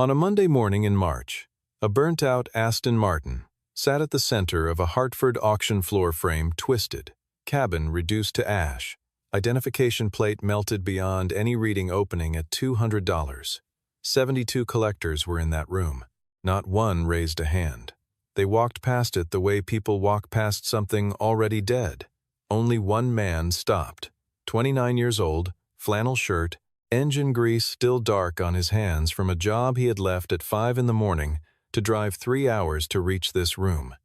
On a Monday morning in March, a burnt-out Aston Martin sat at the center of a Hartford auction floor frame twisted, cabin reduced to ash, identification plate melted beyond any reading opening at $200. 72 collectors were in that room. Not one raised a hand. They walked past it the way people walk past something already dead. Only one man stopped. 29 years old, flannel shirt, engine grease still dark on his hands from a job he had left at 5 in the morning to drive 3 hours to reach this room.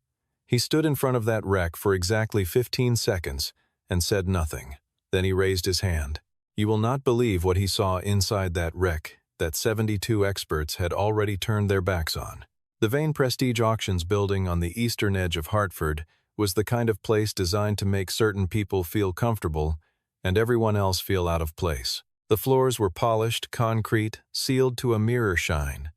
He stood in front of that wreck for exactly 15 seconds and said nothing. Then he raised his hand. You will not believe what he saw inside that wreck that 72 experts had already turned their backs on. The Vane Prestige Auctions building on the eastern edge of Hartford was the kind of place designed to make certain people feel comfortable and everyone else feel out of place. The floors were polished concrete, sealed to a mirror shine.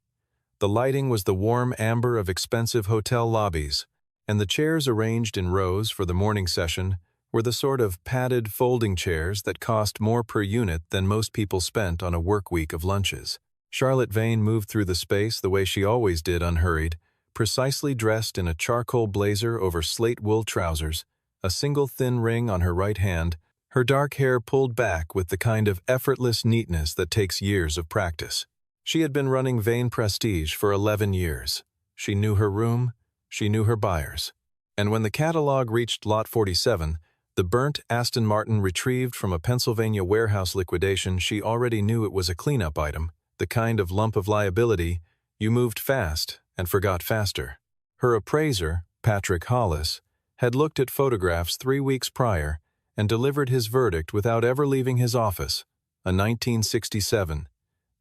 The lighting was the warm amber of expensive hotel lobbies, and the chairs arranged in rows for the morning session were the sort of padded folding chairs that cost more per unit than most people spent on a work week of lunches. Charlotte Vane moved through the space the way she always did, unhurried, precisely dressed in a charcoal blazer over slate wool trousers, a single thin ring on her right hand, her dark hair pulled back with the kind of effortless neatness that takes years of practice. She had been running Vane Prestige for 11 years. She knew her room, she knew her buyers. And when the catalog reached Lot 47, the burnt Aston Martin retrieved from a Pennsylvania warehouse liquidation, she already knew it was a cleanup item, the kind of lump of liability you moved fast and forgot faster. Her appraiser, Patrick Hollis, had looked at photographs 3 weeks prior and delivered his verdict without ever leaving his office. A 1967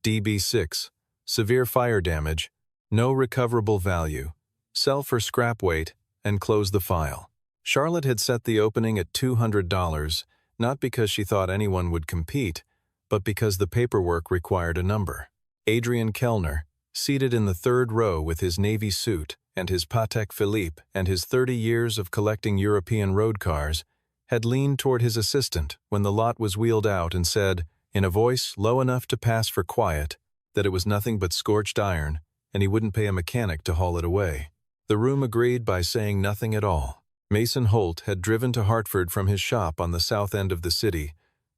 DB6, severe fire damage, no recoverable value, sell for scrap weight, and close the file. Charlotte had set the opening at $200, not because she thought anyone would compete, but because the paperwork required a number. Adrian Kellner, seated in the third row with his navy suit and his Patek Philippe and his 30 years of collecting European road cars, had leaned toward his assistant when the lot was wheeled out and said, in a voice low enough to pass for quiet, that it was nothing but scorched iron, and he wouldn't pay a mechanic to haul it away. The room agreed by saying nothing at all. Mason Holt had driven to Hartford from his shop on the south end of the city,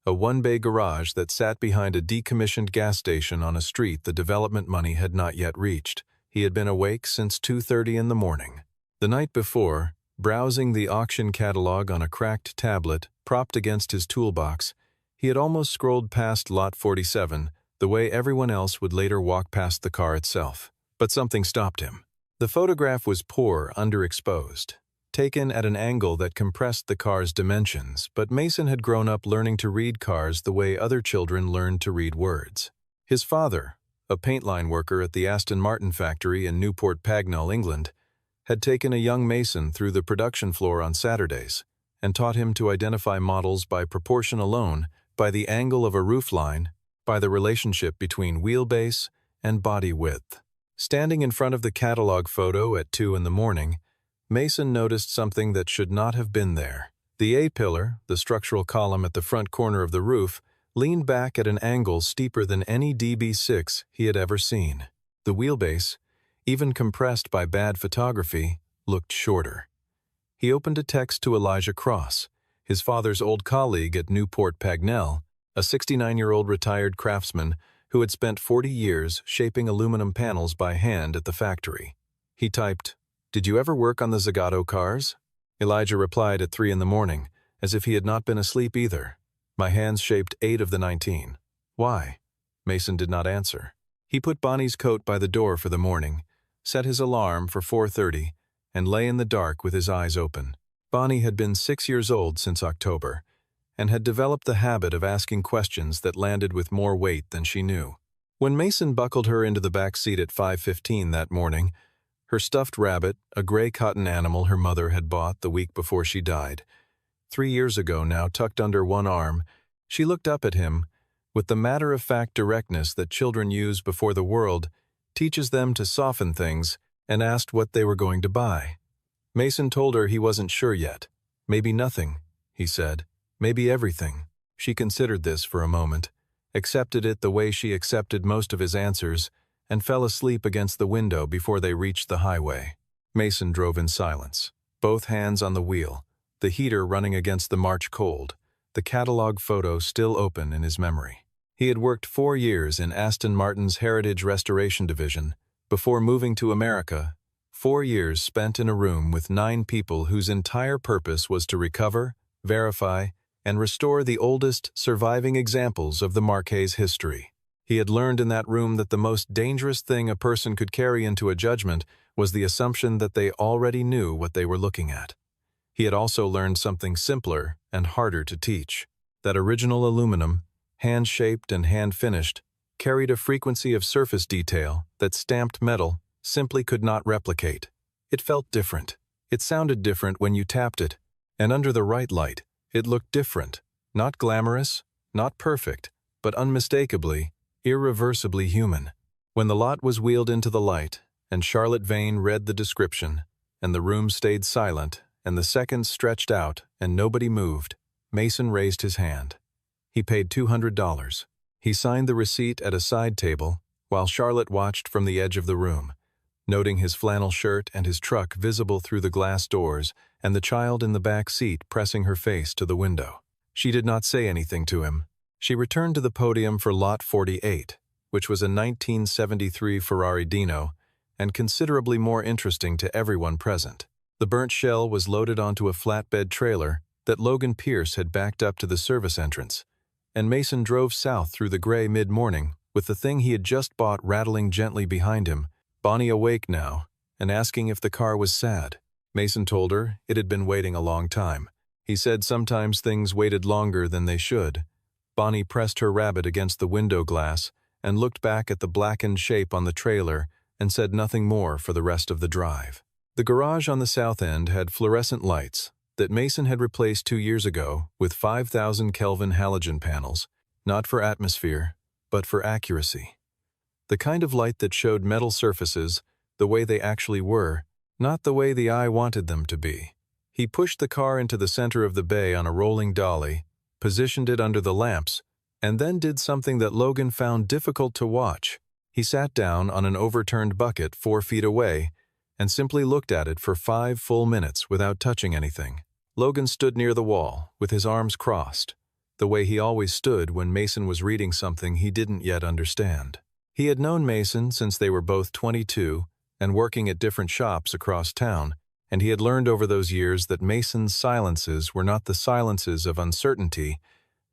a one-bay garage that sat behind a decommissioned gas station on a street the development money had not yet reached. He had been awake since 2:30 in the morning. The night before, browsing the auction catalog on a cracked tablet propped against his toolbox, he had almost scrolled past Lot 47 the way everyone else would later walk past the car itself. But something stopped him. The photograph was poor, underexposed, taken at an angle that compressed the car's dimensions, but Mason had grown up learning to read cars the way other children learned to read words. His father, a paint line worker at the Aston Martin factory in Newport Pagnell, England, had taken a young Mason through the production floor on Saturdays and taught him to identify models by proportion alone, by the angle of a roofline, by the relationship between wheelbase and body width. Standing in front of the catalog photo at 2 in the morning, Mason noticed something that should not have been there. The A-pillar, the structural column at the front corner of the roof, leaned back at an angle steeper than any DB6 he had ever seen. The wheelbase, even compressed by bad photography, looked shorter. He opened a text to Elijah Cross, his father's old colleague at Newport Pagnell, a 69-year-old retired craftsman who had spent 40 years shaping aluminum panels by hand at the factory. He typed, "Did you ever work on the Zagato cars?" Elijah replied at 3 in the morning, as if he had not been asleep either. "My hands shaped 8 of the 19. Why?" Mason did not answer. He put Bonnie's coat by the door for the morning, set his alarm for 4:30, and lay in the dark with his eyes open. Bonnie had been 6 years old since October, and had developed the habit of asking questions that landed with more weight than she knew. When Mason buckled her into the back seat at 5:15 that morning, her stuffed rabbit, a gray cotton animal her mother had bought the week before she died, 3 years ago now tucked under one arm, she looked up at him with the matter-of-fact directness that children use before the world teaches them to soften things, and asked what they were going to buy. Mason told her he wasn't sure yet. Maybe nothing, he said. Maybe everything. She considered this for a moment, accepted it the way she accepted most of his answers, and fell asleep against the window before they reached the highway. Mason drove in silence, both hands on the wheel, the heater running against the March cold, the catalog photo still open in his memory. He had worked 4 years in Aston Martin's Heritage Restoration Division before moving to America, 4 years spent in a room with 9 people whose entire purpose was to recover, verify, and restore the oldest surviving examples of the Marquet's history. He had learned in that room that the most dangerous thing a person could carry into a judgment was the assumption that they already knew what they were looking at. He had also learned something simpler and harder to teach, that original aluminum, hand-shaped and hand-finished, carried a frequency of surface detail that stamped metal simply could not replicate. It felt different. It sounded different when you tapped it, and under the right light, it looked different, not glamorous, not perfect, but unmistakably, irreversibly human. When the lot was wheeled into the light, and Charlotte Vane read the description, and the room stayed silent, and the seconds stretched out, and nobody moved, Mason raised his hand. He paid $200. He signed the receipt at a side table, while Charlotte watched from the edge of the room, noting his flannel shirt and his truck visible through the glass doors, and the child in the back seat pressing her face to the window. She did not say anything to him. She returned to the podium for Lot 48, which was a 1973 Ferrari Dino, and considerably more interesting to everyone present. The burnt shell was loaded onto a flatbed trailer that Logan Pierce had backed up to the service entrance, and Mason drove south through the gray mid-morning with the thing he had just bought rattling gently behind him, Bonnie awake now, and asking if the car was sad. Mason told her it had been waiting a long time. He said sometimes things waited longer than they should. Bonnie pressed her rabbit against the window glass and looked back at the blackened shape on the trailer and said nothing more for the rest of the drive. The garage on the south end had fluorescent lights that Mason had replaced 2 years ago with 5,000 Kelvin halogen panels, not for atmosphere, but for accuracy. The kind of light that showed metal surfaces the way they actually were, not the way the eye wanted them to be. He pushed the car into the center of the bay on a rolling dolly, positioned it under the lamps, and then did something that Logan found difficult to watch. He sat down on an overturned bucket 4 feet away and simply looked at it for 5 full minutes without touching anything. Logan stood near the wall, with his arms crossed, the way he always stood when Mason was reading something he didn't yet understand. He had known Mason since they were both 22 and working at different shops across town, and he had learned over those years that Mason's silences were not the silences of uncertainty,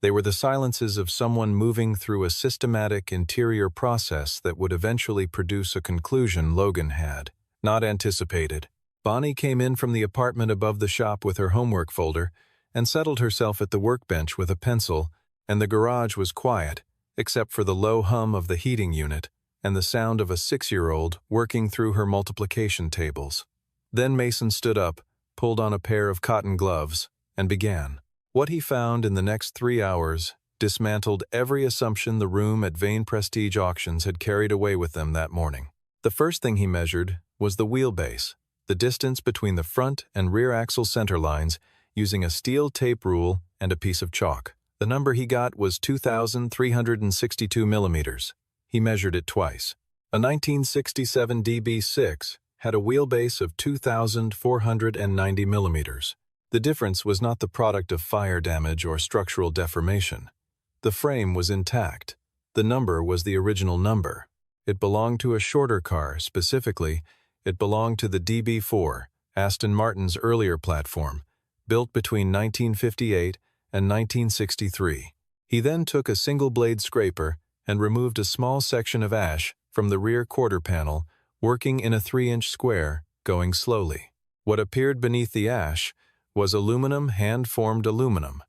they were the silences of someone moving through a systematic interior process that would eventually produce a conclusion Logan had not anticipated. Bonnie came in from the apartment above the shop with her homework folder and settled herself at the workbench with a pencil, and the garage was quiet, except for the low hum of the heating unit and the sound of a 6-year-old working through her multiplication tables. Then Mason stood up, pulled on a pair of cotton gloves, and began. What he found in the next 3 hours dismantled every assumption the room at Vane Prestige Auctions had carried away with them that morning. The first thing he measured was the wheelbase, the distance between the front and rear axle center lines, using a steel tape rule and a piece of chalk. The number he got was 2,362 millimeters. He measured it twice. A 1967 DB6 had a wheelbase of 2,490 millimeters. The difference was not the product of fire damage or structural deformation. The frame was intact. The number was the original number. It belonged to a shorter car, specifically, it belonged to the DB4, Aston Martin's earlier platform, built between 1958 and 1963. He then took a single-blade scraper and removed a small section of ash from the rear quarter panel, working in a 3-inch square, going slowly. What appeared beneath the ash was aluminum, hand-formed aluminum,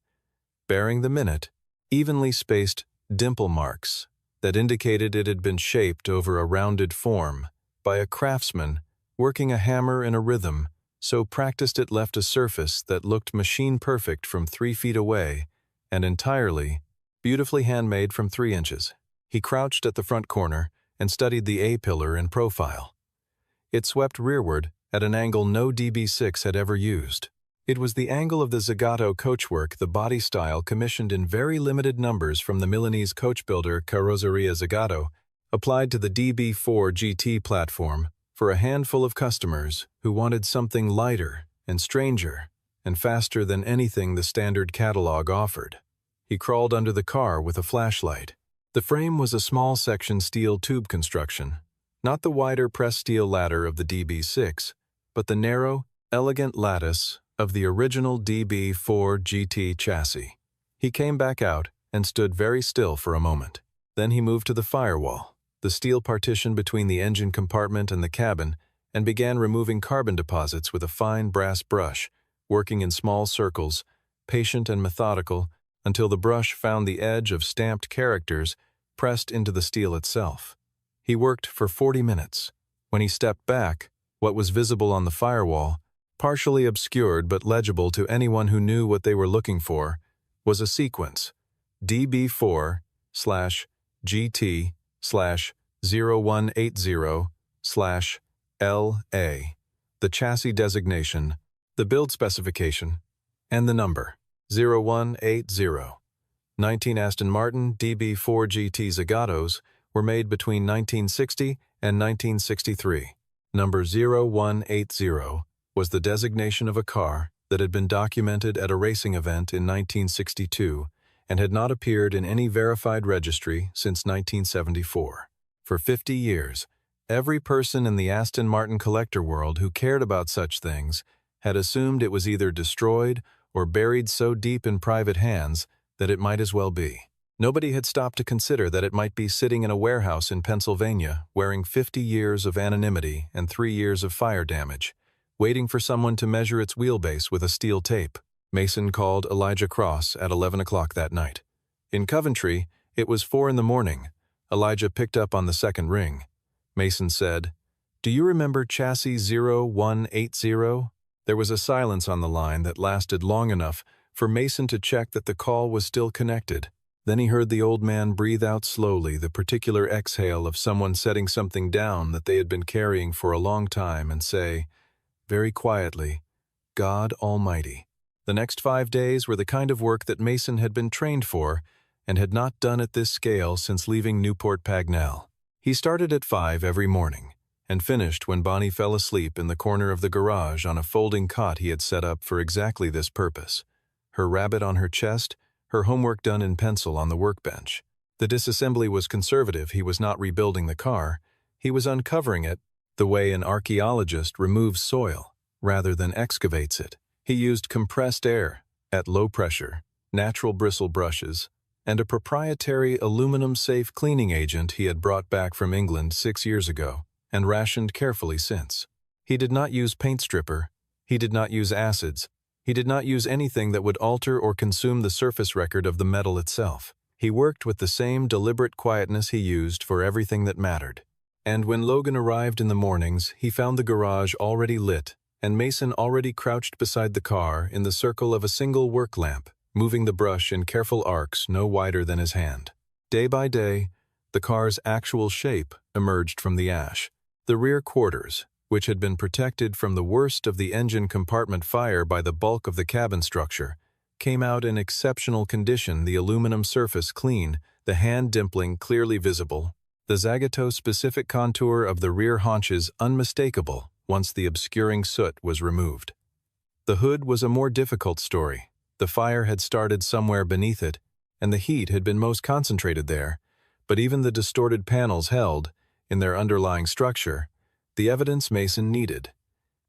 bearing the minute, evenly spaced dimple marks that indicated it had been shaped over a rounded form by a craftsman working a hammer in a rhythm so practiced it left a surface that looked machine-perfect from 3 feet away and entirely, beautifully handmade from 3 inches. He crouched at the front corner and studied the A-pillar in profile. It swept rearward at an angle no DB6 had ever used. It was the angle of the Zagato coachwork, the body style commissioned in very limited numbers from the Milanese coach builder Carrozzeria Zagato, applied to the DB4 GT platform for a handful of customers who wanted something lighter and stranger and faster than anything the standard catalog offered. He crawled under the car with a flashlight. The frame was a small section steel tube construction, not the wider pressed steel ladder of the DB6, but the narrow, elegant lattice of the original DB4 GT chassis. He came back out and stood very still for a moment. Then he moved to the firewall, the steel partition between the engine compartment and the cabin, and began removing carbon deposits with a fine brass brush, working in small circles, patient and methodical, until the brush found the edge of stamped characters pressed into the steel itself. He worked for 40 minutes. When he stepped back, what was visible on the firewall, partially obscured but legible to anyone who knew what they were looking for, was a sequence: DB4/GT/0180/LA, the chassis designation, the build specification, and the number 0180. 19 Aston Martin DB4 GT Zagatos were made between 1960 and 1963. Number 0180 was the designation of a car that had been documented at a racing event in 1962 and had not appeared in any verified registry since 1974. For 50 years, every person in the Aston Martin collector world who cared about such things had assumed it was either destroyed or buried so deep in private hands that it might as well be. Nobody had stopped to consider that it might be sitting in a warehouse in Pennsylvania wearing 50 years of anonymity and 3 years of fire damage, waiting for someone to measure its wheelbase with a steel tape. Mason called Elijah Cross at 11 o'clock that night. In Coventry, it was 4 in the morning. Elijah picked up on the second ring. Mason said, "Do you remember chassis 0180? There was a silence on the line that lasted long enough for Mason to check that the call was still connected. Then he heard the old man breathe out slowly the particular exhale of someone setting something down that they had been carrying for a long time and say, very quietly, "God Almighty." The next 5 days were the kind of work that Mason had been trained for and had not done at this scale since leaving Newport Pagnell. He started at 5 every morning and finished when Bonnie fell asleep in the corner of the garage on a folding cot he had set up for exactly this purpose. Her rabbit on her chest, her homework done in pencil on the workbench. The disassembly was conservative. He was not rebuilding the car. He was uncovering it the way an archaeologist removes soil rather than excavates it. He used compressed air at low pressure, natural bristle brushes, and a proprietary aluminum-safe cleaning agent he had brought back from England 6 years ago and rationed carefully since. He did not use paint stripper. He did not use acids. He did not use anything that would alter or consume the surface record of the metal itself. He worked with the same deliberate quietness he used for everything that mattered. And when Logan arrived in the mornings, he found the garage already lit and Mason already crouched beside the car in the circle of a single work lamp, moving the brush in careful arcs no wider than his hand. Day by day, the car's actual shape emerged from the ash. The rear quarters, which had been protected from the worst of the engine compartment fire by the bulk of the cabin structure, came out in exceptional condition, the aluminum surface clean, the hand dimpling clearly visible, the Zagato-specific contour of the rear haunches unmistakable once the obscuring soot was removed. The hood was a more difficult story. The fire had started somewhere beneath it, and the heat had been most concentrated there, but even the distorted panels held, in their underlying structure, the evidence Mason needed.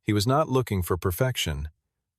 He was not looking for perfection.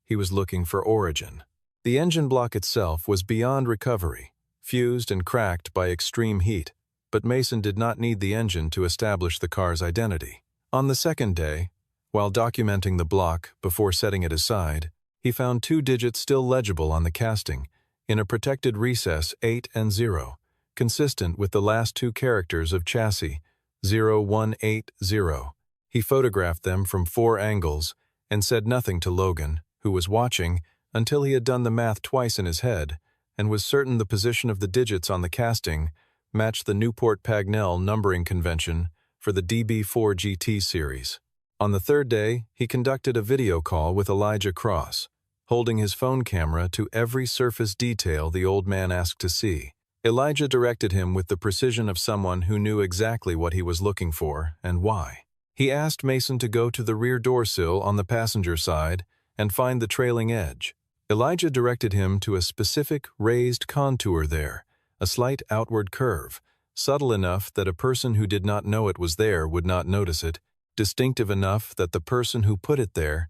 He was looking for origin. The engine block itself was beyond recovery, fused and cracked by extreme heat, but Mason did not need the engine to establish the car's identity. On the second day, while documenting the block before setting it aside, he found 2 digits still legible on the casting, in a protected recess 8 and 0, consistent with the last 2 characters of chassis 0180. He photographed them from 4 angles and said nothing to Logan, who was watching, until he had done the math twice in his head and was certain the position of the digits on the casting matched the Newport Pagnell numbering convention for the DB4 GT series. On the third day, he conducted a video call with Elijah Cross, holding his phone camera to every surface detail the old man asked to see. Elijah directed him with the precision of someone who knew exactly what he was looking for and why. He asked Mason to go to the rear door sill on the passenger side and find the trailing edge. Elijah directed him to a specific raised contour there, a slight outward curve, subtle enough that a person who did not know it was there would not notice it, distinctive enough that the person who put it there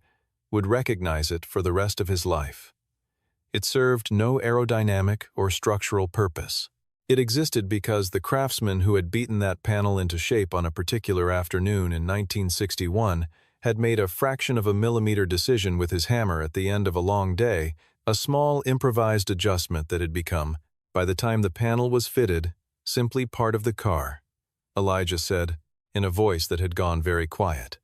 would recognize it for the rest of his life. It served no aerodynamic or structural purpose. It existed because the craftsman who had beaten that panel into shape on a particular afternoon in 1961 had made a fraction of a millimeter decision with his hammer at the end of a long day, a small improvised adjustment that had become, by the time the panel was fitted, simply part of the car. Elijah said, in a voice that had gone very quiet.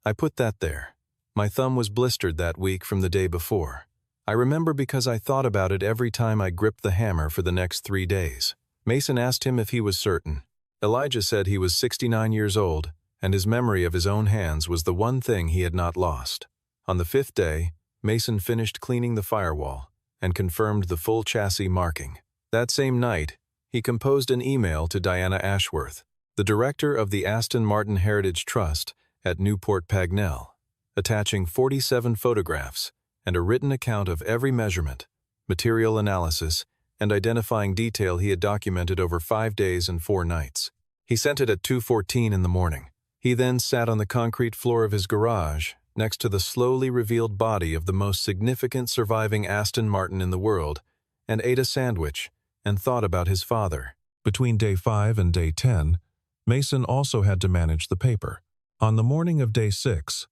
I put that there. My thumb was blistered that week from the day before. I remember because I thought about it every time I gripped the hammer for the next 3 days. Mason asked him if he was certain. Elijah said he was 69 years old, and his memory of his own hands was the one thing he had not lost. On the 5th day, Mason finished cleaning the firewall and confirmed the full chassis marking. That same night, he composed an email to Diana Ashworth, the director of the Aston Martin Heritage Trust at Newport Pagnell, attaching 47 photographs and a written account of every measurement, material analysis, and identifying detail he had documented over 5 days and 4 nights. He sent it at 2:14 in the morning. He then sat on the concrete floor of his garage next to the slowly revealed body of the most significant surviving Aston Martin in the world and ate a sandwich and thought about his father. Between day 5 and day 10, Mason also had to manage the paper. On the morning of day 6,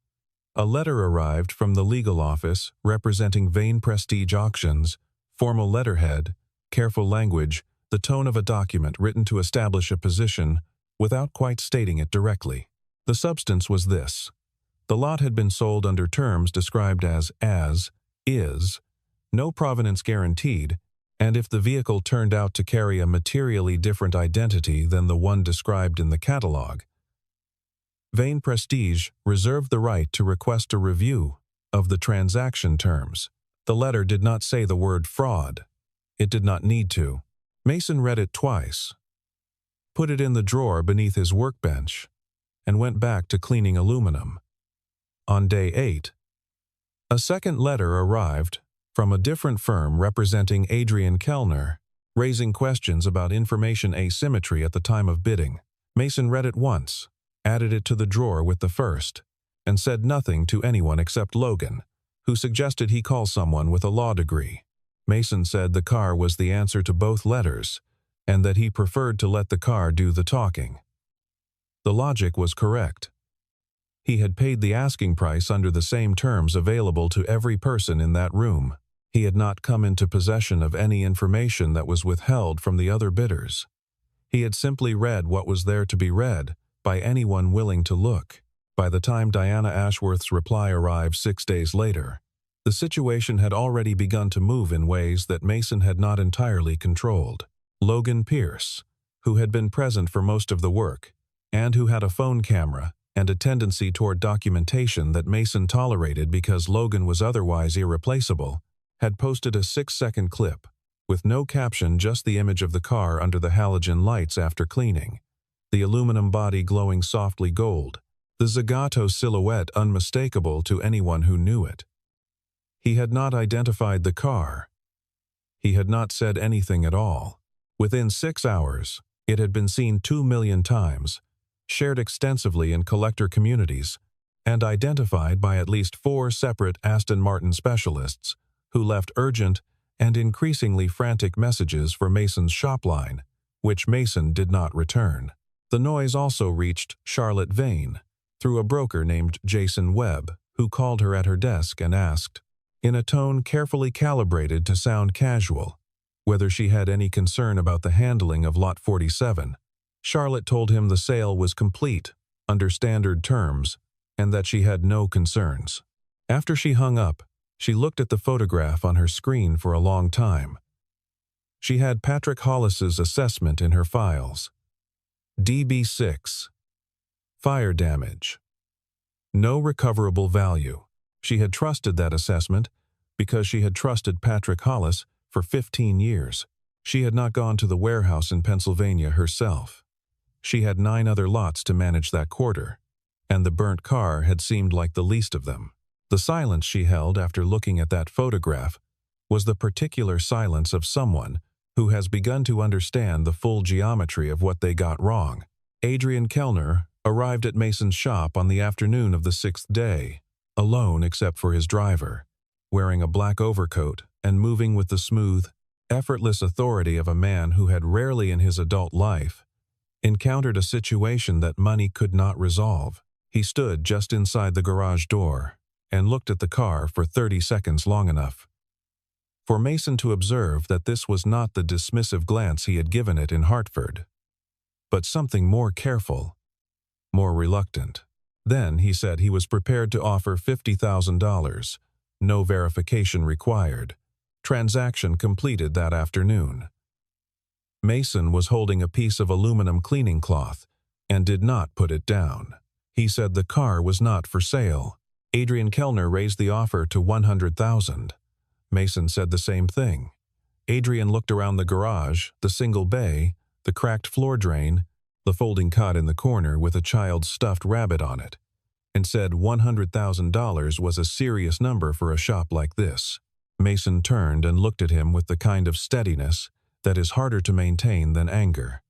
a letter arrived from the legal office representing Vane Prestige Auctions, formal letterhead, careful language, the tone of a document written to establish a position without quite stating it directly. The substance was this. The lot had been sold under terms described as is, no provenance guaranteed, and if the vehicle turned out to carry a materially different identity than the one described in the catalog, Vane Prestige reserved the right to request a review of the transaction terms. The letter did not say the word fraud. It did not need to. Mason read it twice, put it in the drawer beneath his workbench, and went back to cleaning aluminum. On day 8, a second letter arrived from a different firm representing Adrian Kellner, raising questions about information asymmetry at the time of bidding. Mason read it once, added it to the drawer with the first, and said nothing to anyone except Logan, who suggested he call someone with a law degree. Mason said the car was the answer to both letters, and that he preferred to let the car do the talking. The logic was correct. He had paid the asking price under the same terms available to every person in that room. He had not come into possession of any information that was withheld from the other bidders. He had simply read what was there to be read by anyone willing to look. By the time Diana Ashworth's reply arrived 6 days later, the situation had already begun to move in ways that Mason had not entirely controlled. Logan Pierce, who had been present for most of the work, and who had a phone camera and a tendency toward documentation that Mason tolerated because Logan was otherwise irreplaceable, had posted a 6-second clip, with no caption, just the image of the car under the halogen lights after cleaning, the aluminum body glowing softly gold, the Zagato silhouette unmistakable to anyone who knew it. He had not identified the car. He had not said anything at all. Within 6 hours, it had been seen 2 million times, shared extensively in collector communities, and identified by at least 4 separate Aston Martin specialists who left urgent and increasingly frantic messages for Mason's shop line, which Mason did not return. The noise also reached Charlotte Vane through a broker named Jason Webb, who called her at her desk and asked, in a tone carefully calibrated to sound casual, whether she had any concern about the handling of Lot 47. Charlotte told him the sale was complete, under standard terms, and that she had no concerns. After she hung up, she looked at the photograph on her screen for a long time. She had Patrick Hollis's assessment in her files. DB6. Fire damage. No recoverable value. She had trusted that assessment because she had trusted Patrick Hollis for 15 years. She had not gone to the warehouse in Pennsylvania herself. She had 9 other lots to manage that quarter, and the burnt car had seemed like the least of them. The silence she held after looking at that photograph was the particular silence of someone who has begun to understand the full geometry of what they got wrong. Adrian Kellner arrived at Mason's shop on the afternoon of the 6th day, alone except for his driver, wearing a black overcoat and moving with the smooth, effortless authority of a man who had rarely in his adult life encountered a situation that money could not resolve. He stood just inside the garage door and looked at the car for 30 seconds, long enough for Mason to observe that this was not the dismissive glance he had given it in Hartford, but something more careful, more reluctant. Then he said he was prepared to offer $50,000, no verification required. Transaction completed that afternoon. Mason was holding a piece of aluminum cleaning cloth and did not put it down. He said the car was not for sale. Adrian Kellner raised the offer to $100,000. Mason said the same thing. Adrian looked around the garage, the single bay, the cracked floor drain, the folding cot in the corner with a child's stuffed rabbit on it, and said $100,000 was a serious number for a shop like this. Mason turned and looked at him with the kind of steadiness that is harder to maintain than anger,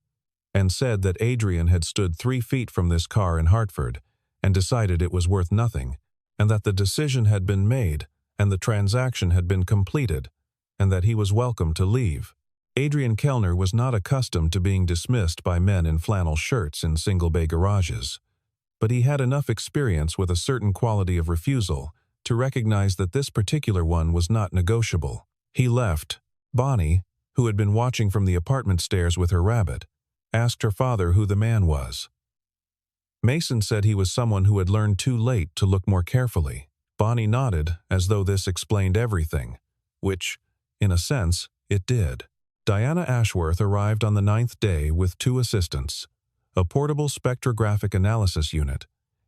and said that Adrian had stood 3 feet from this car in Hartford and decided it was worth nothing, and that the decision had been made and the transaction had been completed, and that he was welcome to leave. Adrian Kellner was not accustomed to being dismissed by men in flannel shirts in single-bay garages, but he had enough experience with a certain quality of refusal to recognize that this particular one was not negotiable. He left. Bonnie, who had been watching from the apartment stairs with her rabbit, asked her father who the man was. Mason said he was someone who had learned too late to look more carefully. Bonnie nodded as though this explained everything, which, in a sense, it did. Diana Ashworth arrived on the 9th day with 2 assistants, a portable spectrographic analysis unit,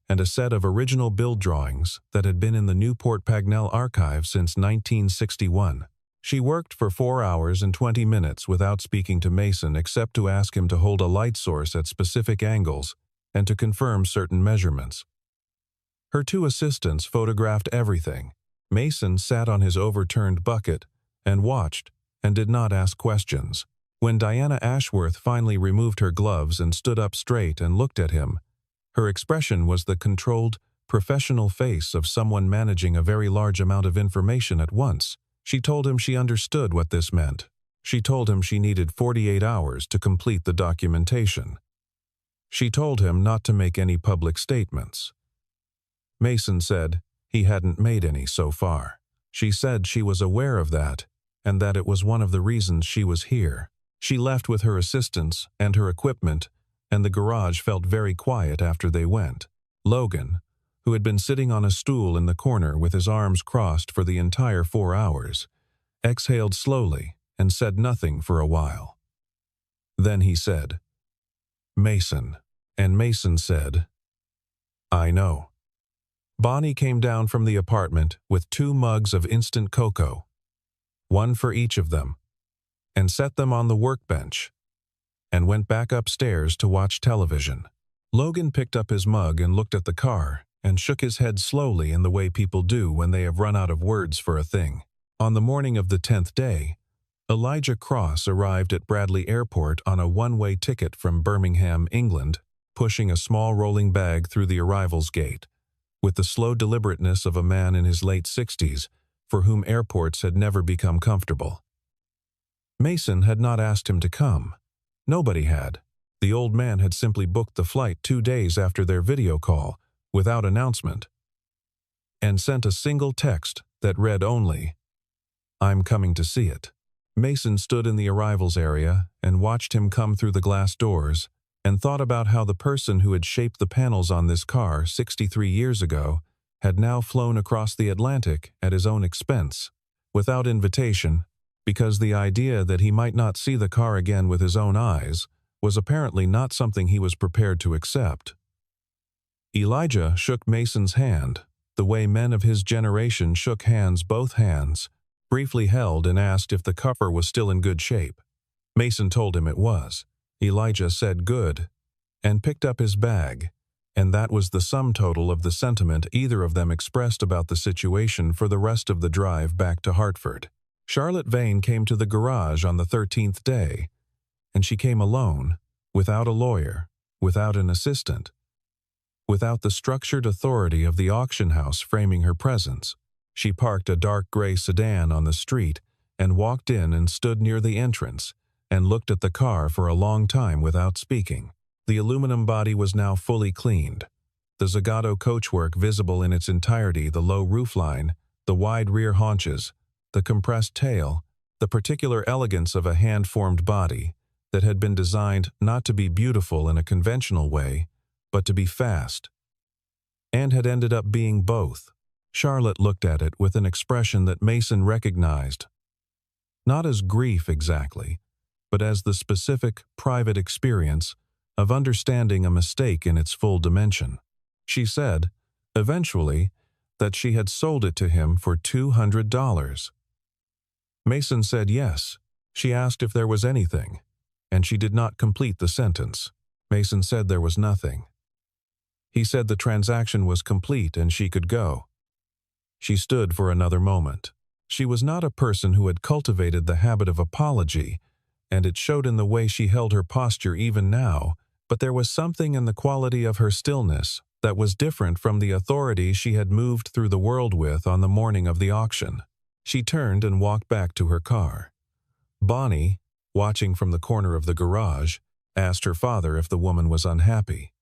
and a set of original build drawings that had been in the Newport Pagnell archive since 1961. She worked for 4 hours and 20 minutes without speaking to Mason except to ask him to hold a light source at specific angles and to confirm certain measurements. Her 2 assistants photographed everything. Mason sat on his overturned bucket and watched and did not ask questions. When Diana Ashworth finally removed her gloves and stood up straight and looked at him, her expression was the controlled, professional face of someone managing a very large amount of information at once. She told him she understood what this meant. She told him she needed 48 hours to complete the documentation. She told him not to make any public statements. Mason said he hadn't made any so far. She said she was aware of that, and that it was one of the reasons she was here. She left with her assistants and her equipment, and the garage felt very quiet after they went. Logan, who had been sitting on a stool in the corner with his arms crossed for the entire 4 hours, exhaled slowly and said nothing for a while. Then he said, "Mason," and Mason said, "I know." Bonnie came down from the apartment with 2 mugs of instant cocoa, 1 for each of them, and set them on the workbench, and went back upstairs to watch television. Logan picked up his mug and looked at the car and shook his head slowly in the way people do when they have run out of words for a thing. On the morning of the 10th day, Elijah Cross arrived at Bradley Airport on a one-way ticket from Birmingham, England, pushing a small rolling bag through the arrivals gate, with the slow deliberateness of a man in his late 60s, for whom airports had never become comfortable. Mason had not asked him to come. Nobody had. The old man had simply booked the flight 2 days after their video call, without announcement, and sent a single text that read only, "I'm coming to see it." Mason stood in the arrivals area and watched him come through the glass doors and thought about how the person who had shaped the panels on this car 63 years ago had now flown across the Atlantic at his own expense, without invitation, because the idea that he might not see the car again with his own eyes was apparently not something he was prepared to accept. Elijah shook Mason's hand, the way men of his generation shook hands, both hands, briefly held, and asked if the cover was still in good shape. Mason told him it was. Elijah said good, and picked up his bag, and that was the sum total of the sentiment either of them expressed about the situation for the rest of the drive back to Hartford. Charlotte Vane came to the garage on the 13th day, and she came alone, without a lawyer, without an assistant, without the structured authority of the auction house framing her presence. She parked a dark gray sedan on the street and walked in and stood near the entrance and looked at the car for a long time without speaking. The aluminum body was now fully cleaned, the Zagato coachwork visible in its entirety, the low roofline, the wide rear haunches, the compressed tail, the particular elegance of a hand-formed body that had been designed not to be beautiful in a conventional way, but to be fast, and had ended up being both. Charlotte looked at it with an expression that Mason recognized, not as grief exactly, but as the specific, private experience of understanding a mistake in its full dimension. She said, eventually, that she had sold it to him for $200. Mason said yes. She asked if there was anything, and she did not complete the sentence. Mason said there was nothing. He said the transaction was complete and she could go. She stood for another moment. She was not a person who had cultivated the habit of apology, and it showed in the way she held her posture even now, but there was something in the quality of her stillness that was different from the authority she had moved through the world with on the morning of the auction. She turned and walked back to her car. Bonnie, watching from the corner of the garage, asked her father if the woman was unhappy.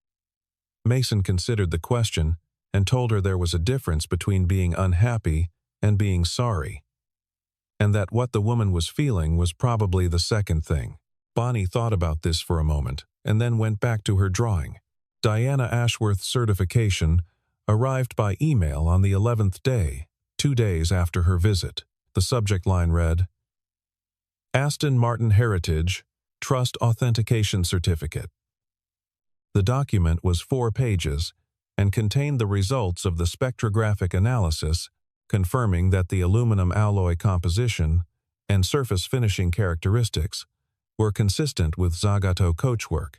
Mason considered the question and told her there was a difference between being unhappy and being sorry, and that what the woman was feeling was probably the second thing. Bonnie thought about this for a moment and then went back to her drawing. Diana Ashworth's certification arrived by email on the 11th day, 2 days after her visit. The subject line read, Aston Martin Heritage Trust Authentication Certificate. The document was 4 pages and contained the results of the spectrographic analysis, confirming that the aluminum alloy composition and surface finishing characteristics were consistent with Zagato coachwork,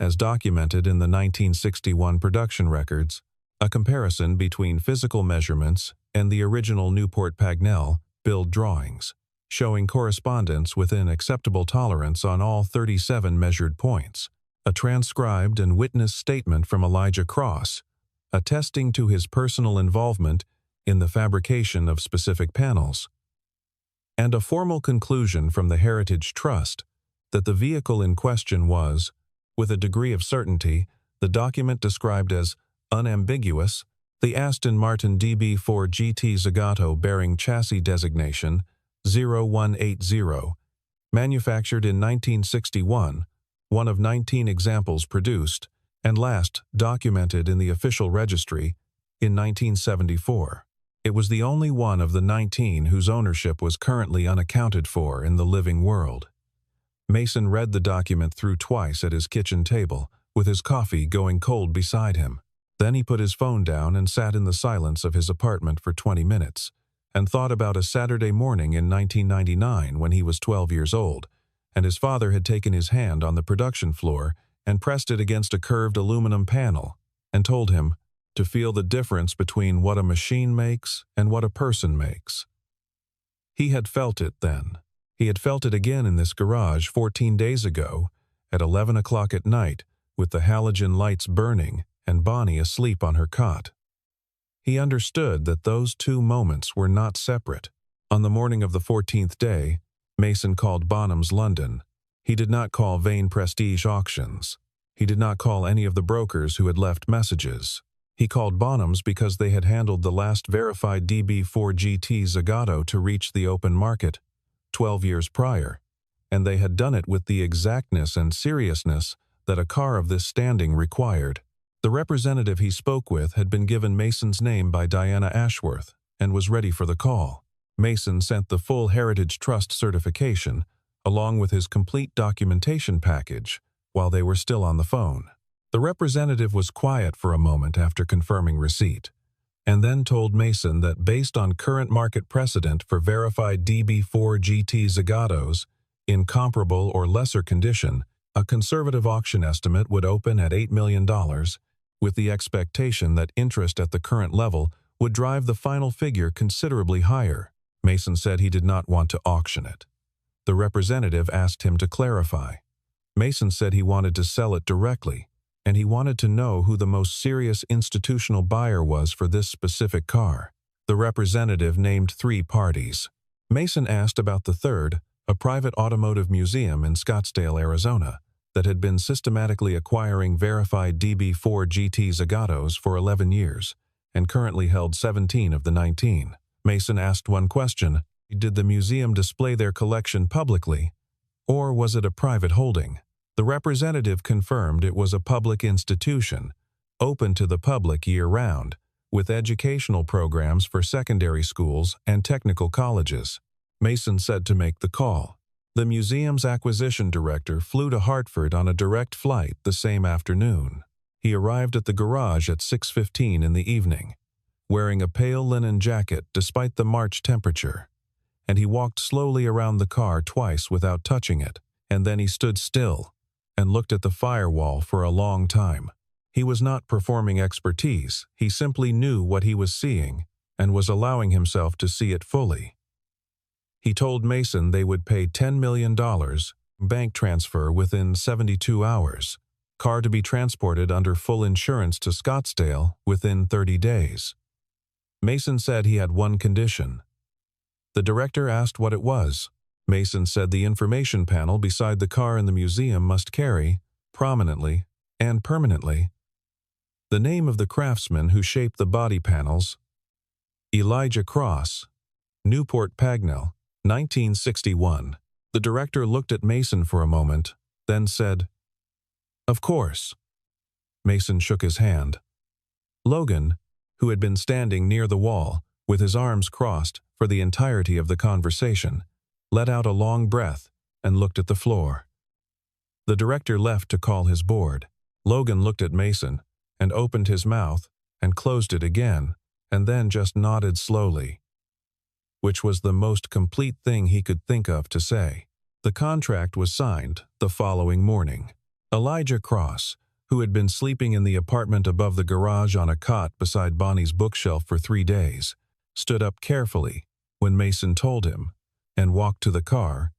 as documented in the 1961 production records, a comparison between physical measurements and the original Newport Pagnell build drawings, showing correspondence within acceptable tolerance on all 37 measured points, a transcribed and witnessed statement from Elijah Cross, attesting to his personal involvement in the fabrication of specific panels, and a formal conclusion from the Heritage Trust that the vehicle in question was, with a degree of certainty, the document described as unambiguous, the Aston Martin DB4 GT Zagato bearing chassis designation 0180, manufactured in 1961, one of 19 examples produced, and last documented in the official registry in 1974. It was the only one of the 19 whose ownership was currently unaccounted for in the living world. Mason read the document through twice at his kitchen table, with his coffee going cold beside him. Then he put his phone down and sat in the silence of his apartment for 20 minutes, and thought about a Saturday morning in 1999 when he was 12 years old, and his father had taken his hand on the production floor and pressed it against a curved aluminum panel, and told him to feel the difference between what a machine makes and what a person makes. He had felt it then. He had felt it again in this garage 14 days ago, at 11 o'clock at night, with the halogen lights burning and Bonnie asleep on her cot. He understood that those 2 moments were not separate. On the morning of the 14th day, Mason called Bonham's London. He did not call Vane Prestige Auctions. He did not call any of the brokers who had left messages. He called Bonham's because they had handled the last verified DB4 GT Zagato to reach the open market 12 years prior, and they had done it with the exactness and seriousness that a car of this standing required. The representative he spoke with had been given Mason's name by Diana Ashworth and was ready for the call. Mason sent the full Heritage Trust certification, along with his complete documentation package, while they were still on the phone. The representative was quiet for a moment after confirming receipt, and then told Mason that based on current market precedent for verified DB4 GT Zagatos, In comparable or lesser condition, a conservative auction estimate would open at $8 million, with the expectation that interest at the current level would drive the final figure considerably higher. Mason said he did not want to auction it. The representative asked him to clarify. Mason said he wanted to sell it directly, and he wanted to know who the most serious institutional buyer was for this specific car. The representative named 3 parties. Mason asked about the third, a private automotive museum in Scottsdale, Arizona, that had been systematically acquiring verified DB4 GT Zagatos for 11 years, and currently held 17 of the 19. Mason asked one question: did the museum display their collection publicly, or was it a private holding? The representative confirmed it was a public institution, open to the public year-round, with educational programs for secondary schools and technical colleges. Mason said to make the call. The museum's acquisition director flew to Hartford on a direct flight the same afternoon. He arrived at the garage at 6:15 in the evening, wearing a pale linen jacket despite the March temperature, and he walked slowly around the car twice without touching it, and then he stood still and looked at the firewall for a long time. He was not performing expertise, he simply knew what he was seeing and was allowing himself to see it fully. He told Mason they would pay $10 million, bank transfer within 72 hours, car to be transported under full insurance to Scottsdale within 30 days. Mason said he had one condition. The director asked what it was. Mason said the information panel beside the car in the museum must carry, prominently and permanently, the name of the craftsman who shaped the body panels: Elijah Cross, Newport Pagnell, 1961. The director looked at Mason for a moment, then said, "Of course." Mason shook his hand. Logan, who had been standing near the wall, with his arms crossed for the entirety of the conversation, let out a long breath and looked at the floor. The director left to call his board. Logan looked at Mason and opened his mouth and closed it again, and then just nodded slowly, which was the most complete thing he could think of to say. The contract was signed the following morning. Elijah Cross, who had been sleeping in the apartment above the garage on a cot beside Bonnie's bookshelf for 3 days, stood up carefully when Mason told him, and walked to the car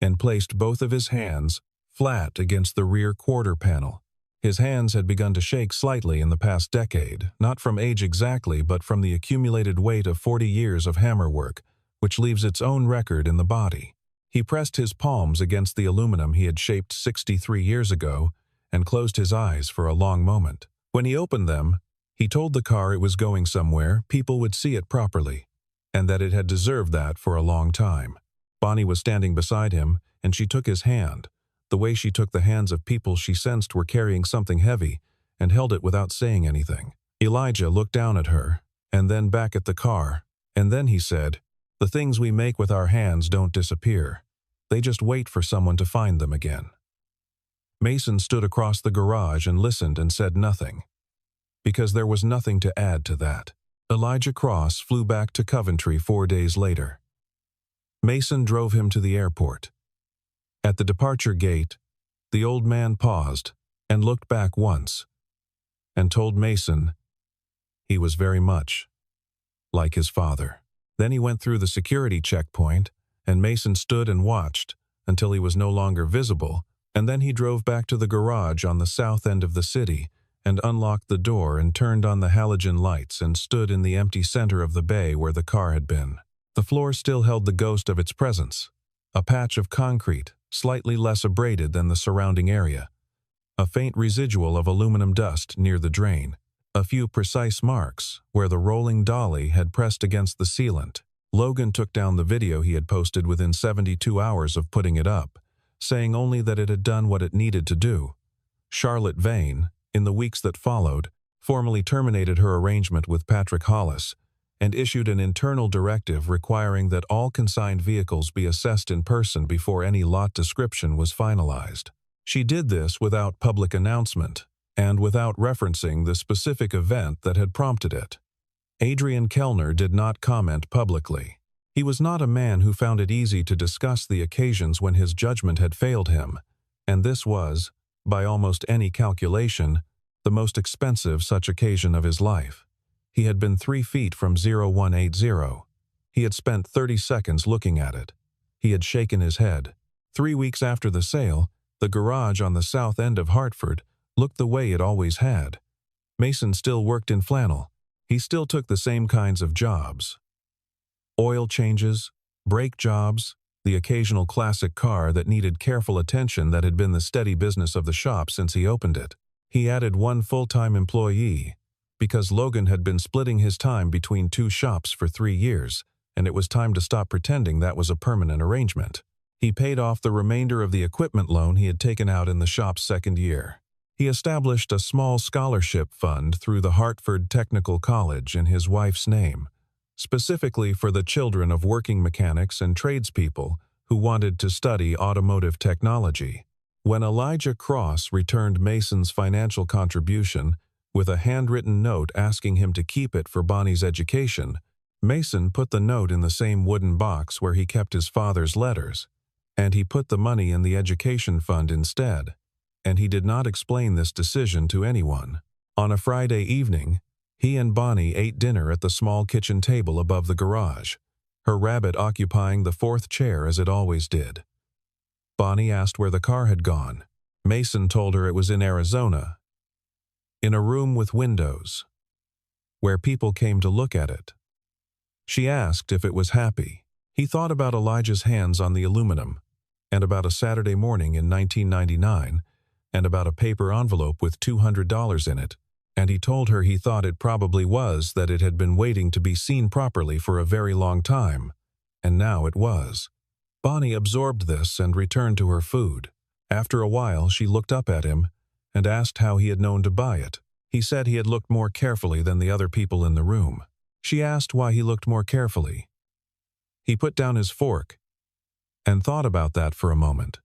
and placed both of his hands flat against the rear quarter panel. His hands had begun to shake slightly in the past decade, not from age exactly, but from the accumulated weight of 40 years of hammer work, which leaves its own record in the body. He pressed his palms against the aluminum he had shaped 63 years ago and closed his eyes for a long moment. When he opened them, he told the car it was going somewhere people would see it properly, and that it had deserved that for a long time. Bonnie was standing beside him, and she took his hand, the way she took the hands of people she sensed were carrying something heavy, and held it without saying anything. Elijah looked down at her, and then back at the car, and then he said, "The things we make with our hands don't disappear. They just wait for someone to find them again." Mason stood across the garage and listened and said nothing, because there was nothing to add to that. Elijah Cross flew back to Coventry 4 days later. Mason drove him to the airport. At the departure gate, the old man paused and looked back once, and told Mason he was very much like his father. Then he went through the security checkpoint, and Mason stood and watched until he was no longer visible, and then he drove back to the garage on the south end of the city and unlocked the door and turned on the halogen lights and stood in the empty center of the bay where the car had been. The floor still held the ghost of its presence, a patch of concrete, slightly less abraded than the surrounding area, a faint residual of aluminum dust near the drain, a few precise marks where the rolling dolly had pressed against the sealant. Logan took down the video he had posted within 72 hours of putting it up, saying only that it had done what it needed to do. Charlotte Vane, in the weeks that followed, formally terminated her arrangement with Patrick Hollis and issued an internal directive requiring that all consigned vehicles be assessed in person before any lot description was finalized. She did this without public announcement and without referencing the specific event that had prompted it. Adrian Kellner did not comment publicly. He was not a man who found it easy to discuss the occasions when his judgment had failed him, and this was, by almost any calculation, the most expensive such occasion of his life. He had been 3 feet from 0180. He had spent 30 seconds looking at it. He had shaken his head. 3 weeks after the sale, the garage on the south end of Hartford looked the way it always had. Mason still worked in flannel. He still took the same kinds of jobs. Oil changes, brake jobs, the occasional classic car that needed careful attention that had been the steady business of the shop since he opened it. He added 1 full-time employee, because Logan had been splitting his time between 2 shops for 3 years, and it was time to stop pretending that was a permanent arrangement. He paid off the remainder of the equipment loan he had taken out in the shop's 2nd year. He established a small scholarship fund through the Hartford Technical College in his wife's name, specifically for the children of working mechanics and tradespeople who wanted to study automotive technology. When Elijah Cross returned Mason's financial contribution with a handwritten note asking him to keep it for Bonnie's education, Mason put the note in the same wooden box where he kept his father's letters, and he put the money in the education fund instead, and he did not explain this decision to anyone. On a Friday evening, he and Bonnie ate dinner at the small kitchen table above the garage, her rabbit occupying the 4th chair as it always did. Bonnie asked where the car had gone. Mason told her it was in Arizona, in a room with windows, where people came to look at it. She asked if it was happy. He thought about Elijah's hands on the aluminum, and about a Saturday morning in 1999, and about a paper envelope with $200 in it, and he told her he thought it probably was that it had been waiting to be seen properly for a very long time, and now it was. Bonnie absorbed this and returned to her food. After a while, she looked up at him and asked how he had known to buy it. He said he had looked more carefully than the other people in the room. She asked why he looked more carefully. He put down his fork and thought about that for a moment,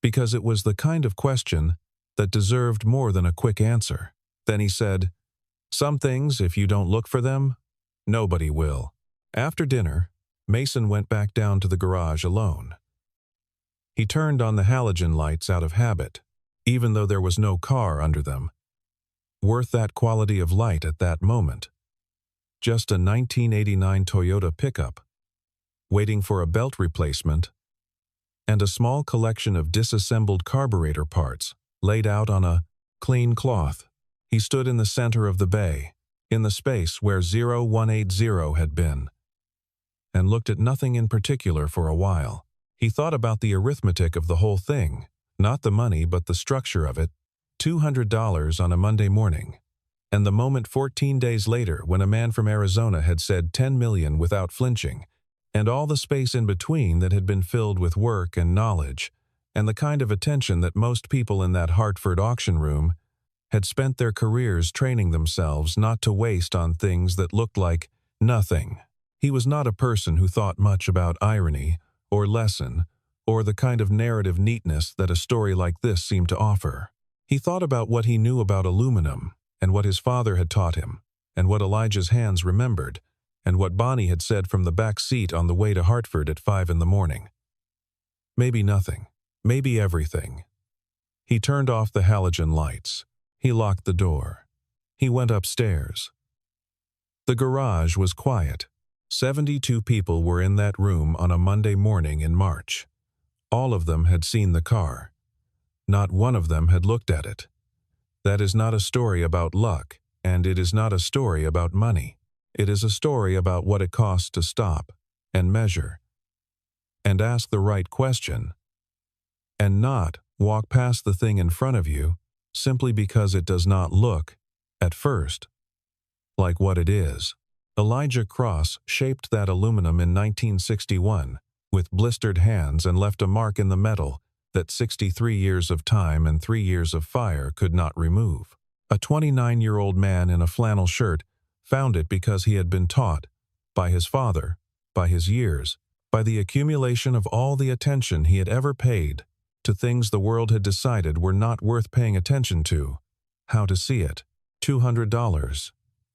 because it was the kind of question that deserved more than a quick answer. Then he said, "Some things, if you don't look for them, nobody will." After dinner, Mason went back down to the garage alone. He turned on the halogen lights out of habit, even though there was no car under them, worth that quality of light at that moment. Just a 1989 Toyota pickup, waiting for a belt replacement, and a small collection of disassembled carburetor parts laid out on a clean cloth. He stood in the center of the bay, in the space where 0180 had been, and looked at nothing in particular for a while. He thought about the arithmetic of the whole thing, not the money but the structure of it. $200 on a Monday morning, and the moment 14 days later when a man from Arizona had said 10 million without flinching, and all the space in between that had been filled with work and knowledge, and the kind of attention that most people in that Hartford auction room had spent their careers training themselves not to waste on things that looked like nothing. He was not a person who thought much about irony or lesson or the kind of narrative neatness that a story like this seemed to offer. He thought about what he knew about aluminum and what his father had taught him and what Elijah's hands remembered and what Bonnie had said from the back seat on the way to Hartford at 5 in the morning. Maybe nothing. Maybe everything. He turned off the halogen lights. He locked the door. He went upstairs. The garage was quiet. 72 people were in that room on a Monday morning in March. All of them had seen the car. Not one of them had looked at it. That is not a story about luck, and it is not a story about money. It is a story about what it costs to stop and measure and ask the right question, and not walk past the thing in front of you simply because it does not look, at first, like what it is. Elijah Cross shaped that aluminum in 1961 with blistered hands and left a mark in the metal that 63 years of time and 3 years of fire could not remove. A 29-year-old man in a flannel shirt found it because he had been taught, by his father, by his years, by the accumulation of all the attention he had ever paid to things the world had decided were not worth paying attention to, how to see it. $200,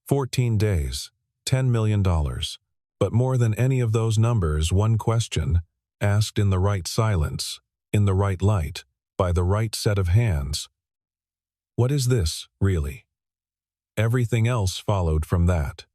14 days, $10 million. But more than any of those numbers, one question, asked in the right silence, in the right light, by the right set of hands. What is this, really? Everything else followed from that.